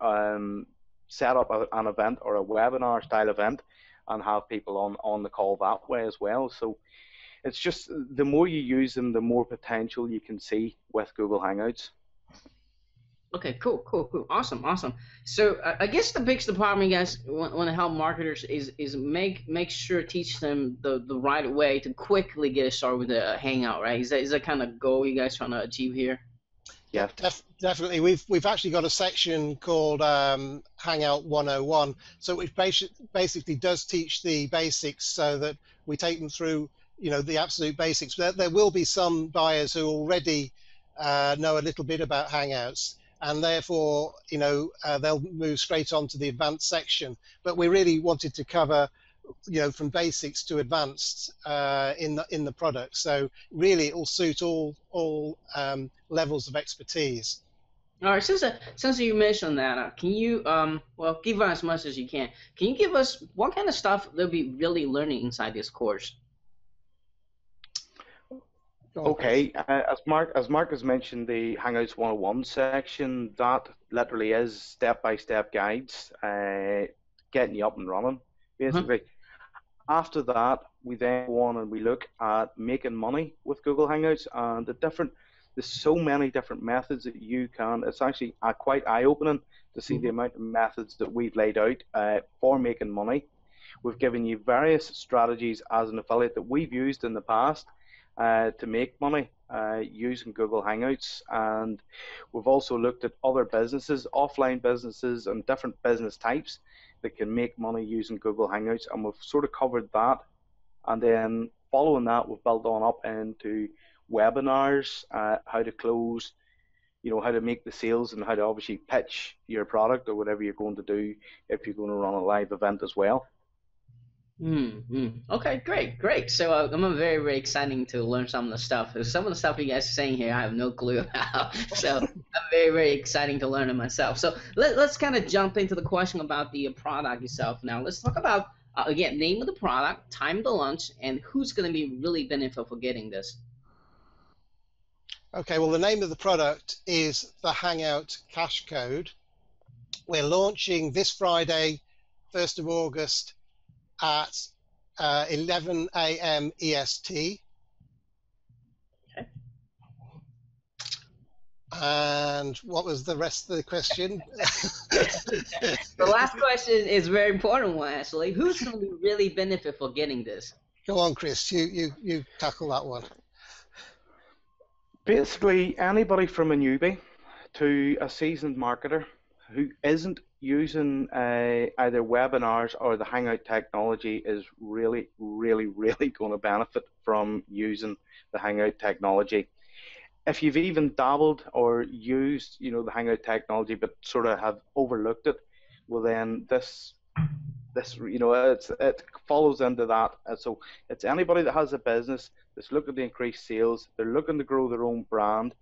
S4: set up an event or a webinar style event and have people on the call that way as well. So it's just the more you use them, the more potential you can see with Google Hangouts.
S1: Okay, cool. Awesome. So I guess the biggest problem you guys want to help marketers is make sure teach them the right way to quickly get started with the Hangout, right? Is that kind of goal you guys trying to achieve here?
S4: Yeah,
S3: Definitely. We've actually got a section called Hangout 101, so which basically does teach the basics, so that we take them through, the absolute basics. There will be some buyers who already know a little bit about Hangouts, and therefore, they'll move straight on to the advanced section. But we really wanted to cover, from basics to advanced in the product. So really, it will suit all levels of expertise.
S1: All right, since you mentioned that, can you well, give us as much as you can. Can you give us what kind of stuff they'll be really learning inside this course?
S4: Okay, as Mark has mentioned, the Hangouts 101 section, that literally is step-by-step guides, getting you up and running, basically. After that, we then go on and we look at making money with Google Hangouts, and there's so many different methods that you can. It's actually quite eye-opening to see the amount of methods that we've laid out for making money. We've given you various strategies as an affiliate that we've used in the past to make money using Google Hangouts, and we've also looked at other businesses, offline businesses, and different business types that can make money using Google Hangouts, and we've sort of covered that. And then following that, we've built on up into webinars, how to close, how to make the sales, and how to obviously pitch your product or whatever you're going to do if you're going to run a live event as well.
S1: Okay, great. So I'm very, very exciting to learn some of the stuff. Some of the stuff you guys are saying here, I have no clue about. So I'm very, very exciting to learn it myself. So let's kind of jump into the question about the product itself now. Let's talk about, again, name of the product, time to launch, and who's going to be really beneficial for getting this.
S3: Okay, well, the name of the product is the Hangout Cash Code. We're launching this Friday, 1st of August, at 11 a.m. EST.
S1: Okay.
S3: And what was the rest of the question?
S1: The last question is a very important one, actually. Who's going to be really benefit for getting this?
S3: Go on, Chris. You tackle that one.
S4: Basically, anybody from a newbie to a seasoned marketer who isn't using either webinars or the Hangout technology is really going to benefit from using the Hangout technology. If you've even dabbled or used, the Hangout technology but sort of have overlooked it, well then this it follows into that. And so it's anybody that has a business that's looking to increase sales, they're looking to grow their own brand,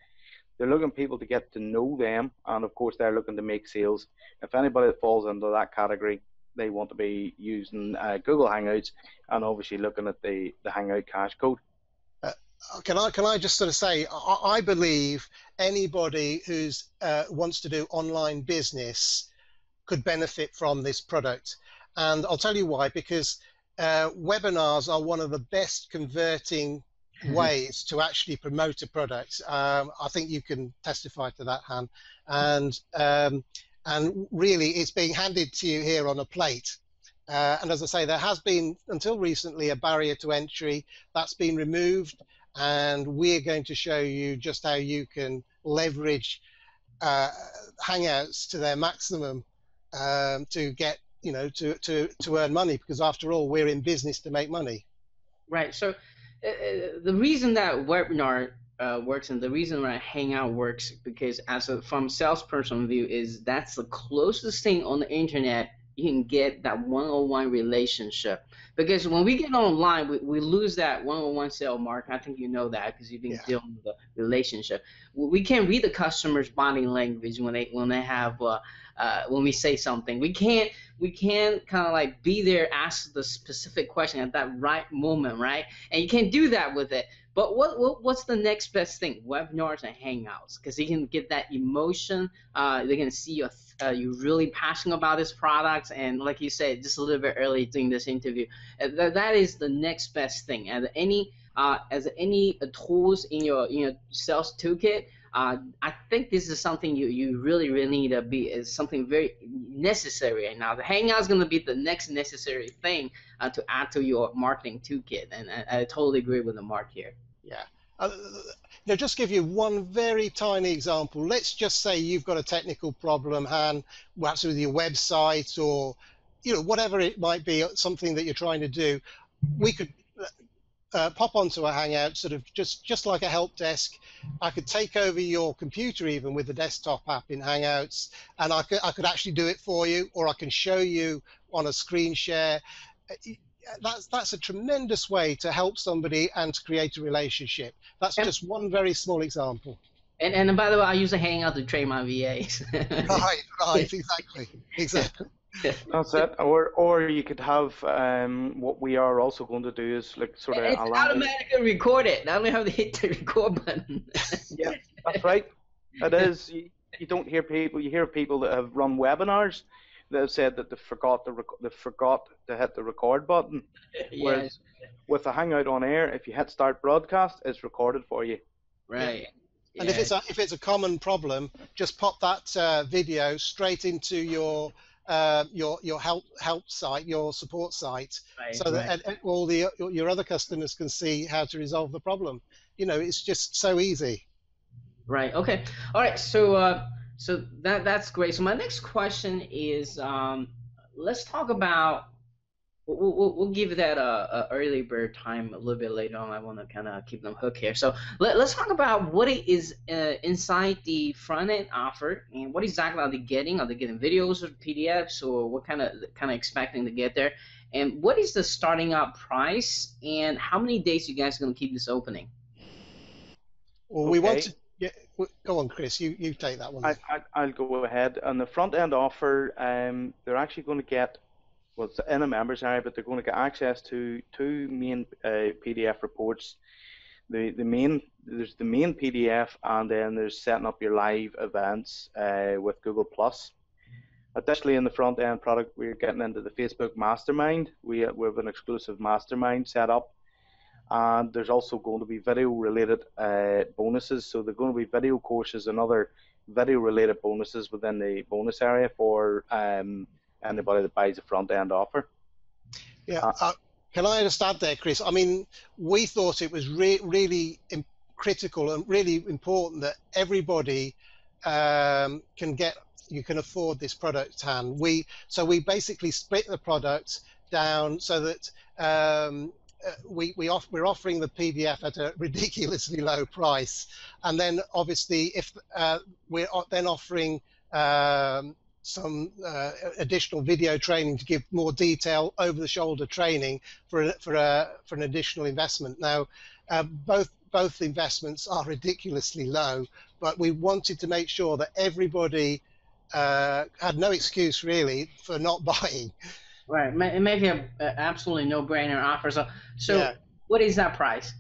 S4: they're looking people to get to know them, and of course they're looking to make sales. If anybody that falls into that category, they want to be using Google Hangouts and obviously looking at the Hangout Cash Code.
S3: Can I just sort of say, I believe anybody who's wants to do online business could benefit from this product. And I'll tell you why, because webinars are one of the best converting ways to actually promote a product. I think you can testify to that, Han. And really, it's being handed to you here on a plate. And as I say, there has been, until recently, a barrier to entry. That's been removed, and we're going to show you just how you can leverage Hangouts to their maximum to get, to earn money, because after all, we're in business to make money.
S1: Right. So the reason that webinar works and the reason why Hangout works, because from a salesperson view, is that's the closest thing on the internet you can get that one-on-one relationship. Because when we get online, we lose that one-on-one sale, Mark. I think you know that because you've been dealing with the relationship. We can't read the customer's body language when they have when we say something. We can't kind of like be there, ask the specific question at that right moment, right? And you can't do that with it. But what's the next best thing? Webinars and Hangouts, because you can get that emotion. They're gonna see you're really passionate about this product, and like you said, just a little bit early during this interview, that is the next best thing. As any tools in your sales toolkit, I think this is something you really need to be, is something very necessary right now. The Hangout is going to be the next necessary thing to add to your marketing toolkit, and I totally agree with the Mark here.
S3: Yeah. Now, just give you one very tiny example. Let's just say you've got a technical problem, and perhaps with your website, or whatever it might be, something that you're trying to do. We could pop onto a Hangout, sort of just like a help desk. I could take over your computer even with the desktop app in Hangouts, and I could actually do it for you, or I can show you on a screen share. That's a tremendous way to help somebody and to create a relationship. That's just one very small example.
S1: And by the way, I use a Hangout to train my VAs.
S3: Right, exactly.
S4: That's it. Or you could have what we are also going to do is like sort of
S1: it's automatically record it. I only have to hit the record button.
S4: Yeah, that's right. It is. You don't hear people. You hear people that have run webinars that have said that they forgot to hit the record button.
S1: Yes.
S4: Whereas with a Hangout on air, if you hit start broadcast, it's recorded for you.
S1: Right.
S3: And if it's a common problem, just pop that video straight into your help site, your support site, so that all your other customers can see how to resolve the problem. It's just so easy.
S1: Right. Okay. All right. So that's great. So my next question is, let's talk about. We'll give that a early bird time a little bit later on. I want to kind of keep them hooked here. So let's talk about what it is inside the front end offer, and what exactly are they getting? Are they getting videos or PDFs, or what kind of expecting to get there? And what is the starting up price? And how many days you guys are going to keep this opening?
S3: Well, we want to. Yeah, go on, Chris. You take that one.
S4: I'll go ahead. On the front end offer, they're actually going to get. Well, it's in a members area, but they're going to get access to two main PDF reports. There's the main PDF, and then there's setting up your live events with Google+. Additionally, in the front end product, we're getting into the Facebook Mastermind. We have an exclusive Mastermind set up, and there's also going to be video-related bonuses. So there are going to be video courses and other video-related bonuses within the bonus area for anybody that buys a front-end offer.
S3: Yeah, can I just add there, Chris? I mean, we thought it was really critical and really important that everybody you can afford this product hand. So we basically split the product down so that we're offering the PDF at a ridiculously low price, and then obviously if we're then offering some additional video training to give more detail, over-the-shoulder training for an additional investment. Now, both investments are ridiculously low, but we wanted to make sure that everybody had no excuse really for not buying.
S1: Right, it makes it an absolutely no-brainer offer. So yeah. What is that price?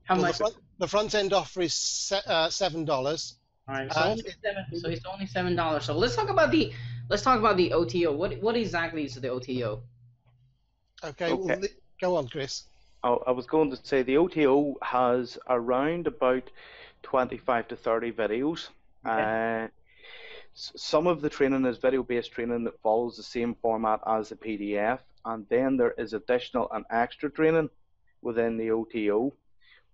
S1: How much?
S3: The front-end offer is $7.
S1: All right, so it's only $7. So let's talk about the OTO. What exactly is the OTO?
S3: Okay. Well, go on, Chris.
S4: Oh, I was going to say the OTO has around about 25 to 30 videos. Okay. Some of the training is video-based training that follows the same format as the PDF, and then there is additional and extra training within the OTO.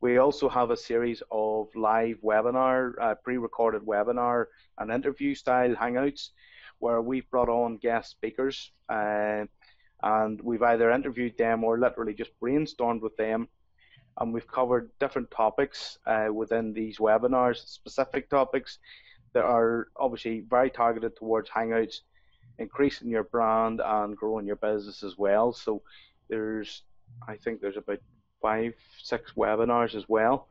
S4: We also have a series of live webinar, pre-recorded webinar and interview style hangouts where we've brought on guest speakers and we've either interviewed them or literally just brainstormed with them, and we've covered different topics within these webinars, specific topics that are obviously very targeted towards hangouts, increasing your brand and growing your business as well. So I think there's about 5-6 webinars as well.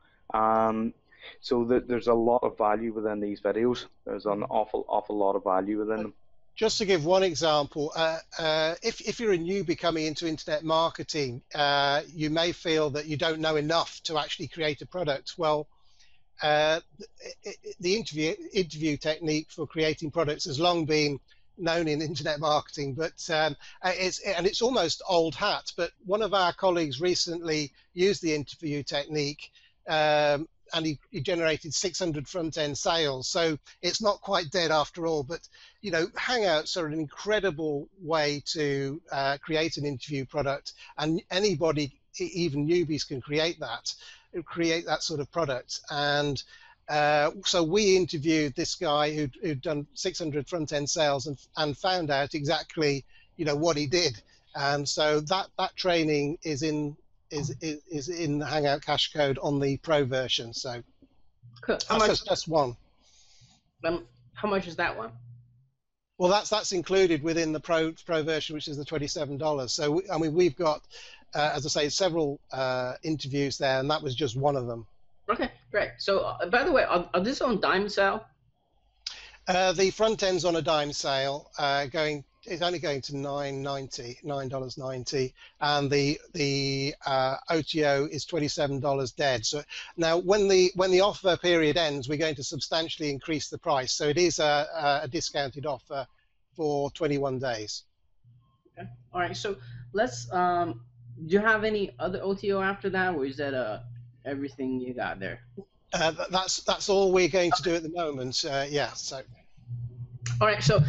S4: So there's a lot of value within these videos. There's an awful lot of value within them.
S3: Just to give one example, if you're a newbie coming into internet marketing, you may feel that you don't know enough to actually create a product. Well, the interview technique for creating products has long been known in internet marketing, but it's almost old hat. But one of our colleagues recently used the interview technique he generated 600 front-end sales. So it's not quite dead after all. But you know, Hangouts are an incredible way to create an interview product, and anybody, even newbies, can create that sort of product. And so we interviewed this guy who'd done 600 front-end sales and found out exactly, you know, what he did. And so that training is in the Hangout Cash Code on the Pro version. So
S1: cool.
S3: that's just one.
S1: How much is that one?
S3: Well, that's included within the Pro version, which is the $27. So I mean, we've got, as I say, several interviews there, and that was just one of them. Okay,
S1: great. So, by the way, are this on dime sale?
S3: The front end's on a dime sale, it's only going to $9.90, and the OTO is $27 dead. So now, when the offer period ends, we're going to substantially increase the price. So it is a discounted offer for 21 days.
S1: Okay. All right. So let's. Do you have any other OTO after that, or is that everything you got there?
S3: That's all we're going to do at the moment. Yeah. So.
S1: All right. So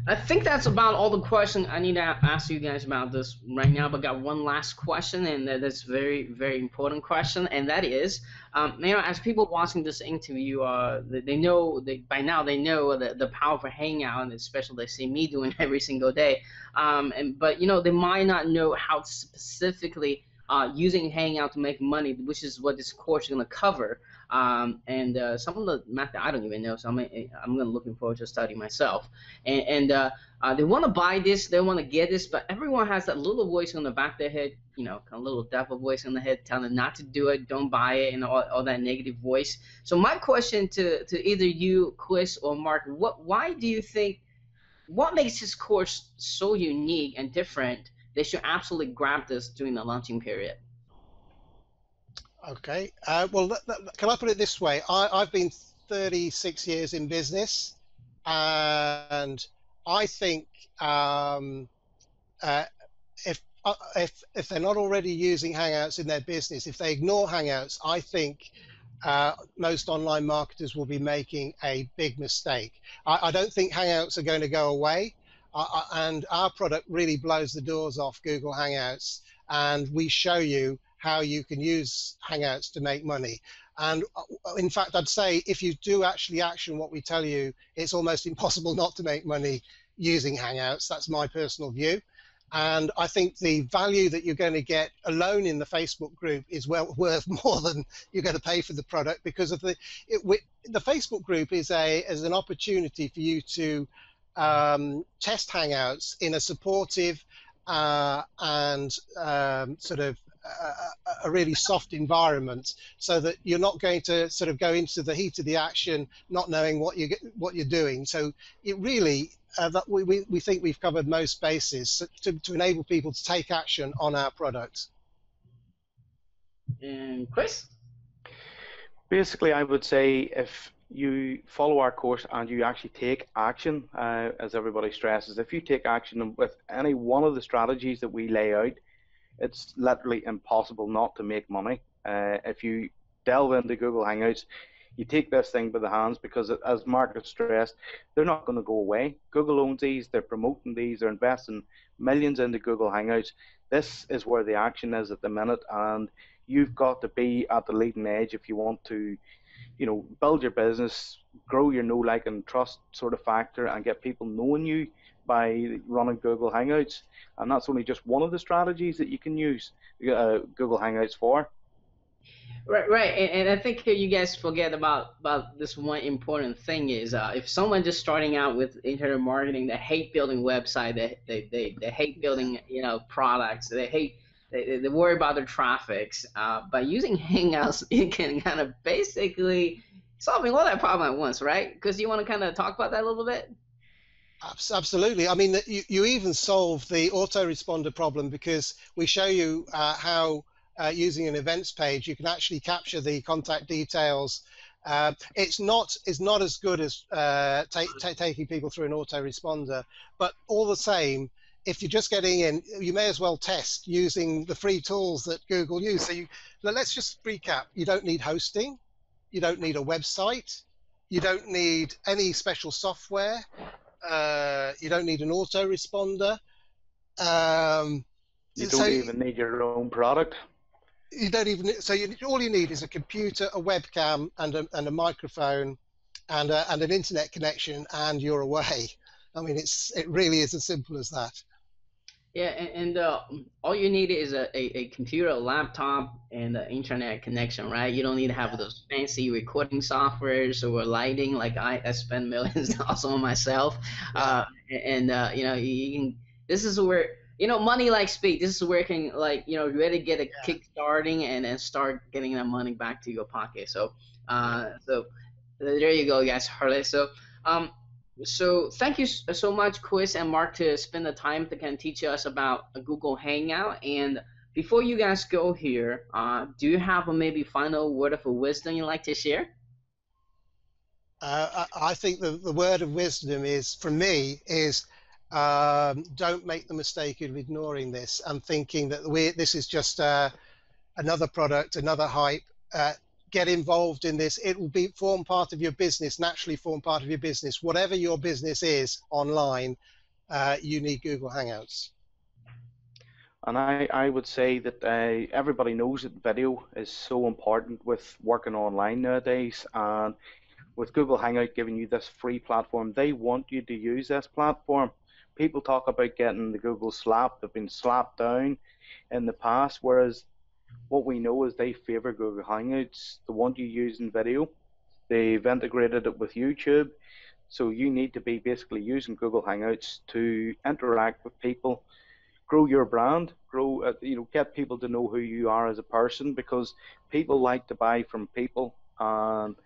S1: I think that's about all the questions I need to ask you guys about this right now. But I got one last question, and that's very, very important question, and that is, you know, as people watching this interview, by now they know the power of Hangout, and especially they see me doing every single day. But you know, they might not know how specifically using Hangout to make money, which is what this course is going to cover. And some of the math I don't even know, so I'm gonna looking forward to studying myself. And they want to buy this, they want to get this, but everyone has that little voice in the back of their head, you know, kind of little devil voice in the head telling them not to do it, don't buy it, and all that negative voice. So my question to either you, Chris, or Mark, why do you think, what makes this course so unique and different? They should absolutely grab this during the launching period.
S3: Okay. Well, can I put it this way? I've been 36 years in business, and I think if they're not already using Hangouts in their business, if they ignore Hangouts, I think most online marketers will be making a big mistake. I don't think Hangouts are going to go away, and our product really blows the doors off Google Hangouts, and we show you how you can use Hangouts to make money. And in fact, I'd say if you do actually action what we tell you, it's almost impossible not to make money using Hangouts. That's my personal view. And I think the value that you're going to get alone in the Facebook group is well worth more than you're going to pay for the product, because of the Facebook group is an opportunity for you to test Hangouts in a supportive and sort of a really soft environment, so that you're not going to sort of go into the heat of the action not knowing what you're doing. So it really that we think we've covered most bases to enable people to take action on our product.
S1: And Chris?
S4: Basically, I would say if you follow our course and you actually take action, as everybody stresses, if you take action with any one of the strategies that we lay out, it's literally impossible not to make money. If you delve into Google Hangouts, you take this thing by the hands, because as Mark has stressed, they're not going to go away. Google owns these, they're promoting these, they're investing millions into Google Hangouts. This is where the action is at the minute, and you've got to be at the leading edge if you want to, you know, build your business, grow your know, like, and trust sort of factor, and get people knowing you by running Google Hangouts. And that's only just one of the strategies that you can use Google Hangouts for.
S1: Right, and I think you guys forget about this one important thing is if someone just starting out with internet marketing, they hate building website, they hate building, you know, products, they worry about their traffics. By using Hangouts, you can kind of basically solving all that problem at once, right? Because you want to kind of talk about that a little bit.
S3: Absolutely. I mean, you even solve the autoresponder problem, because we show you how using an events page you can actually capture the contact details. It's not as good as taking people through an autoresponder, but all the same, if you're just getting in, you may as well test using the free tools that Google use. So let's just recap. You don't need hosting. you don't need a website, you don't need any special software, you don't need an autoresponder.
S4: You don't even need your own product.
S3: You don't even, so all you need is a computer, a webcam, and a microphone, and an internet connection, and you're away. I mean, it really is as simple as that.
S1: Yeah, and all you need is a computer, a laptop, and an internet connection, right? You don't need to have those fancy recording softwares or lighting like I spend millions of dollars on myself. You know, you can. This is where, you know, money like speed. This is where you can, like, you know, really get a kick starting and start getting that money back to your pocket. So so there you go, guys. Heard it. So thank you so much, Chris and Mark, to spend the time to kind of teach us about a Google Hangout. And before you guys go here, do you have a maybe final word of wisdom you'd like to share?
S3: I think the word of wisdom is, from me, is don't make the mistake of ignoring this and thinking that this is just another product, another hype. Get involved in this. It will form part of your business, naturally form part of your business. Whatever your business is online, you need Google Hangouts.
S4: And I would say that everybody knows that video is so important with working online nowadays. And with Google Hangout giving you this free platform, they want you to use this platform. People talk about getting the Google slap. They've been slapped down in the past, whereas what we know is they favor Google Hangouts. They want you using video. They've integrated it with YouTube. So you need to be basically using Google Hangouts to interact with people, grow your brand, grow, you know, get people to know who you are as a person, because people like to buy from people. And,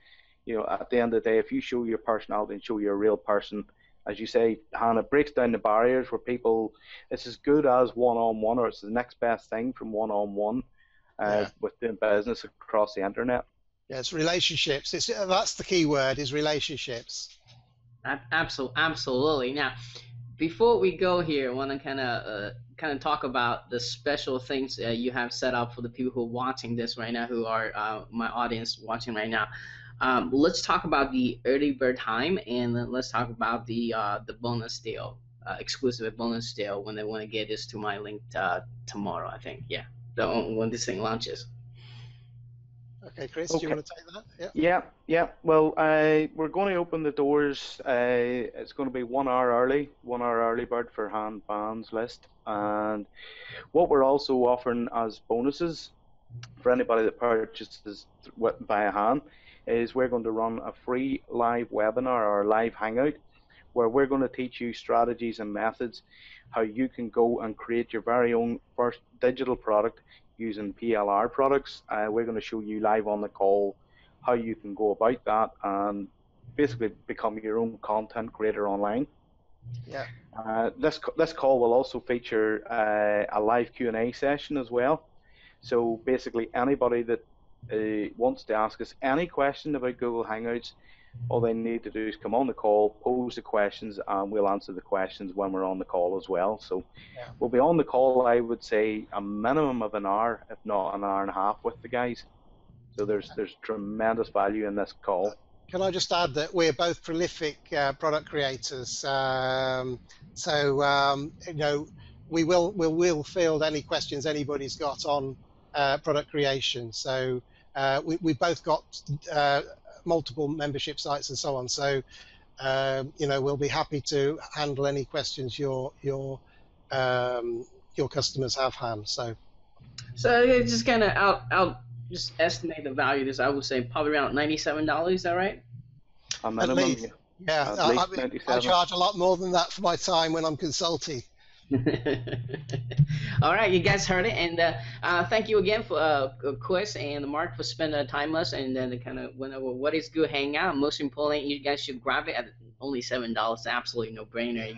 S4: you know, at the end of the day, if you show your personality and show you're a real person, as you say, Hannah, it breaks down the barriers where people, it's as good as one-on-one, or it's the next best thing from one-on-one. With doing business across the internet.
S3: Yeah, it's relationships. That's the key word, is relationships.
S1: Absolutely. Now, before we go here, I want to kind of talk about the special things you have set up for the people who are watching this right now, who are my audience watching right now. Let's talk about the early bird time, and then let's talk about the bonus deal, exclusive bonus deal, when they want to get this to my link tomorrow, I think. Yeah. When this thing launches.
S3: Okay, Chris, do you want to take that?
S4: Yeah. Well, we're going to open the doors. It's going to be 1 hour early bird for hand bands list. And what we're also offering as bonuses for anybody that purchases by a hand is we're going to run a free live webinar or live hangout where we're going to teach you strategies and methods how you can go and create your very own first digital product using PLR products. We're going to show you live on the call how you can go about that and basically become your own content creator online.
S3: Yeah.
S4: This call will also feature a live Q&A session as well. So basically anybody that wants to ask us any question about Google Hangouts, all they need to do is come on the call, pose the questions, and we'll answer the questions when we're on the call as well. So we'll be on the call, I would say, a minimum of an hour, if not an hour and a half with the guys. So there's tremendous value in this call.
S3: Can I just add that we're both prolific product creators, you know, we'll field any questions anybody's got on product creation. So we've both got multiple membership sites and so on. So you know, we'll be happy to handle any questions your customers have, Han. So
S1: it's just kind of out. Just estimate the value of this. I would say probably around $97. Is that right?
S4: A minimum,
S3: at least, yeah. I charge a lot more than that for my time when I'm consulting.
S1: All right, you guys heard it, and thank you again for Chris and Mark for spending the time with us, and then kind of went over what is Good Hangout. Most importantly, you guys should grab it at only $7. Absolutely no brainer. You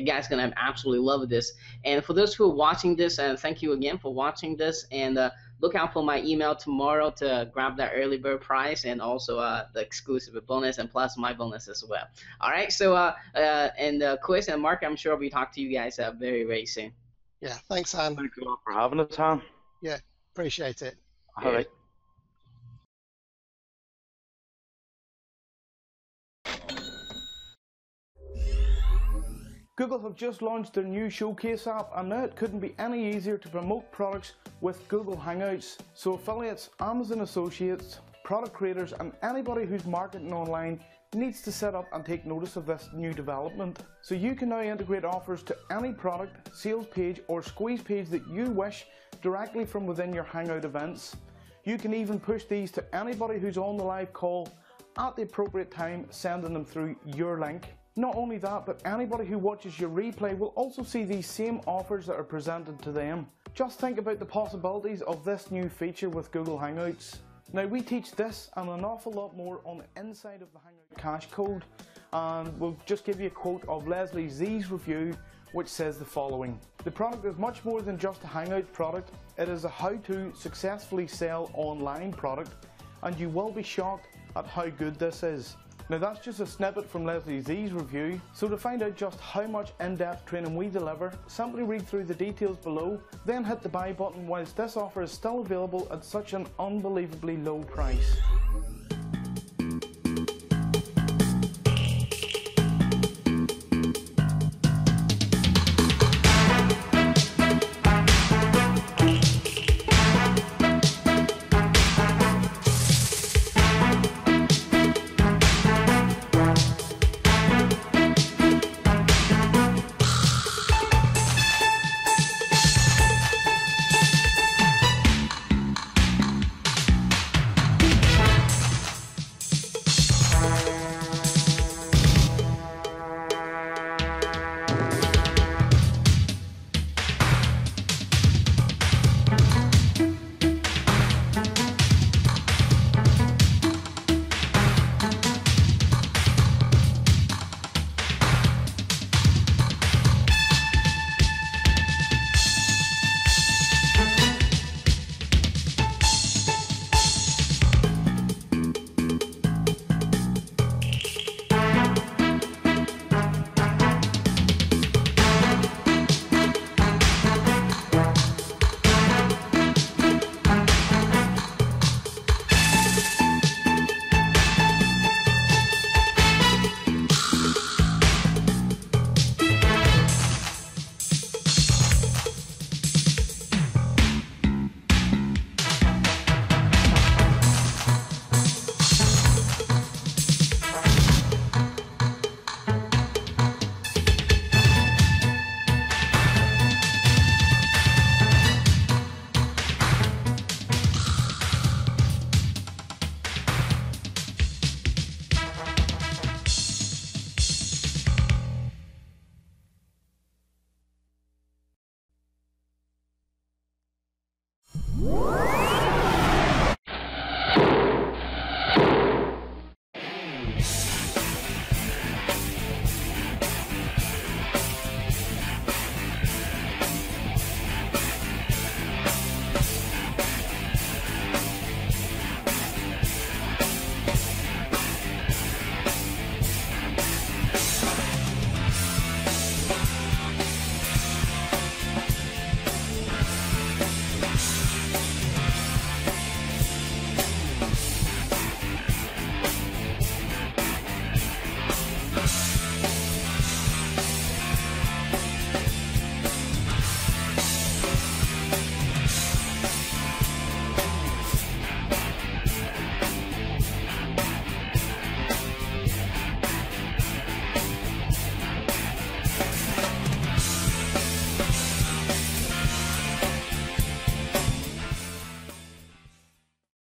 S1: guys gonna have absolutely love this. And for those who are watching this, thank you again for watching this, and look out for my email tomorrow to grab that early bird prize and also the exclusive bonus and plus my bonus as well. All right, so Chris and Mark, I'm sure we'll talk to you guys very, very soon.
S3: Yeah, thanks, Han.
S4: Thanks a lot for having us, Han.
S3: Yeah, appreciate it.
S4: All right.
S5: Google have just launched their new Showcase app, and now it couldn't be any easier to promote products with Google Hangouts. So affiliates, Amazon associates, product creators and anybody who's marketing online needs to set up and take notice of this new development. So you can now integrate offers to any product, sales page or squeeze page that you wish directly from within your Hangout events. You can even push these to anybody who's on the live call at the appropriate time, sending them through your link. Not only that, but anybody who watches your replay will also see these same offers that are presented to them. Just think about the possibilities of this new feature with Google Hangouts. Now we teach this and an awful lot more on the inside of the Hangout Cash Code, and we'll just give you a quote of Leslie Z's review, which says the following: "The product is much more than just a Hangout product, it is a how to successfully sell online product, and you will be shocked at how good this is." Now that's just a snippet from Leslie Z's review, so to find out just how much in-depth training we deliver, simply read through the details below, then hit the buy button whilst this offer is still available at such an unbelievably low price.